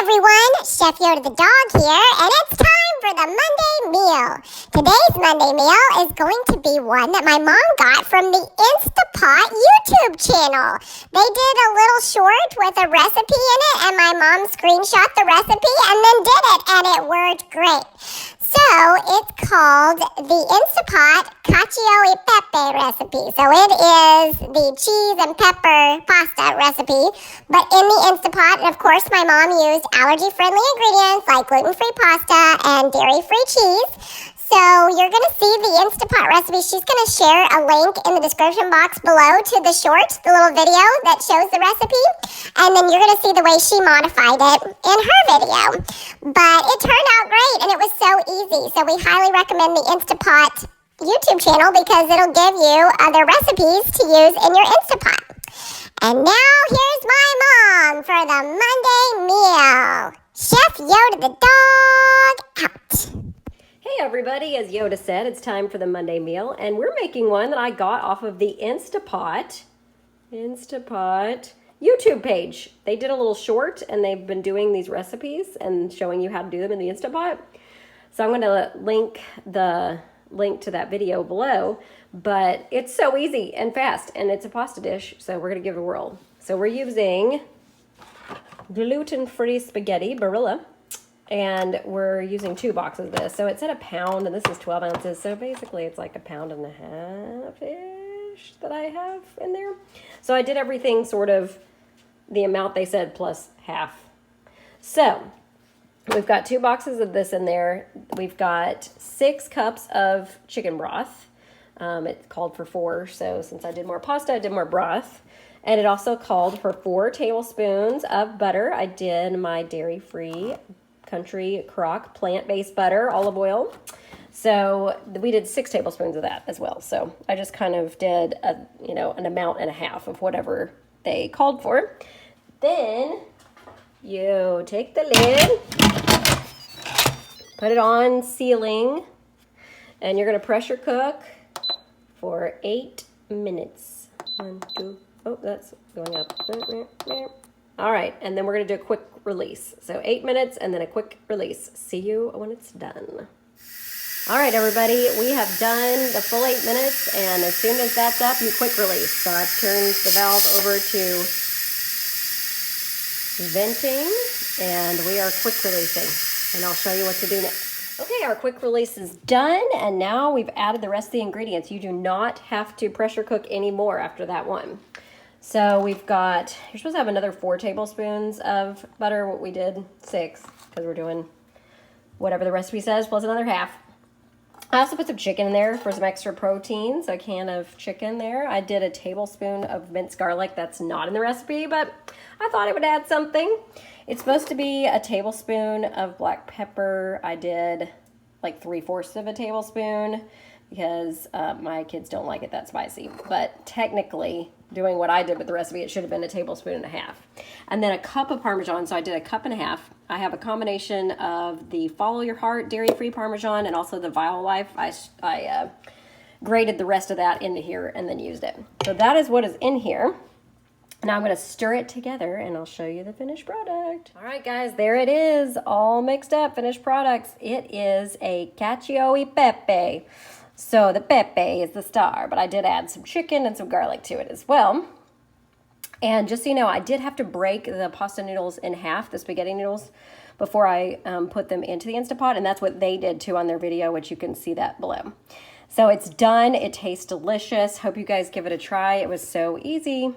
everyone, Chef Yoda the dog here, and it's time for the Monday meal. Today's Monday meal is going to be one that my mom got from the Instapot YouTube channel. They did a little short with a recipe in it, and my mom screenshot the recipe and then did it, and it worked great. So it's called the Instapot Cacio E Pepe recipe. So it is the cheese and pepper pasta recipe, but in the Instapot, and of course my mom used allergy-friendly ingredients like gluten-free pasta and dairy-free cheese. So you're going to see the Instapot recipe. She's going to share a link in the description box below to the short, the little video that shows the recipe. And then you're going to see the way she modified it in her video. But it turned out great, and it was so easy. So we highly recommend the Instapot YouTube channel because it'll give you other recipes to use in your Instapot. And now here's my mom for the Monday meal. Chef Yoda the dog out. Hey everybody, as Yoda said, it's time for the Monday meal, and we're making one that I got off of the Instapot YouTube page. They did a little short, and they've been doing these recipes and showing you how to do them in the Instapot. So I'm going to link the link to that video below, but it's so easy and fast, and it's a pasta dish, so we're going to give it a whirl. So we're using gluten-free spaghetti, Barilla. And we're using 2 boxes of this. So it said a pound, and this is 12 ounces. So basically it's like 1.5 pounds-ish that I have in there. So I did everything sort of the amount they said plus half. So we've got 2 boxes of this in there. We've got 6 cups of chicken broth. It called for 4. So since I did more pasta, I did more broth. And it also called for 4 tablespoons of butter. I did my dairy-free Country Crock plant-based butter, olive oil. So we did 6 tablespoons of that as well. So I just kind of did an amount and a half of whatever they called for. Then you take the lid, put it on sealing, and you're going to pressure cook for 8 minutes. 1, 2, oh, that's going up. All right, and then we're going to do a quick release. So 8 minutes and then a quick release. See you when it's done. All right, everybody, we have done the full 8 minutes, and as soon as that's up, you quick release. So I've turned the valve over to venting, and we are quick releasing, and I'll show you what to do next. Okay, our quick release is done, and now we've added the rest of the ingredients. You do not have to pressure cook anymore after that one. So we've got, you're supposed to have another 4 tablespoons of butter. What we did, 6, because we're doing whatever the recipe says, plus another half. I also put some chicken in there for some extra protein, so a can of chicken there. I did a tablespoon of minced garlic. That's not in the recipe, but I thought it would add something. It's supposed to be a tablespoon of black pepper. I did like 3/4 of a tablespoon because my kids don't like it that spicy. But technically, doing what I did with the recipe, it should have been a tablespoon and a half. And then a cup of Parmesan, so I did a cup and a half. I have a combination of the Follow Your Heart dairy-free Parmesan and also the Violife. I grated the rest of that into here and then used it. So that is what is in here. Now I'm going to stir it together and I'll show you the finished product. All right, guys, there it is, all mixed up, finished products. It is a Cacio E Pepe. So the pepe is the star, but I did add some chicken and some garlic to it as well. And just so you know, I did have to break the pasta noodles in half, the spaghetti noodles, before I put them into the Instapot, and that's what they did too on their video, which you can see that below. So it's done. It tastes delicious. Hope you guys give it a try. It was so easy.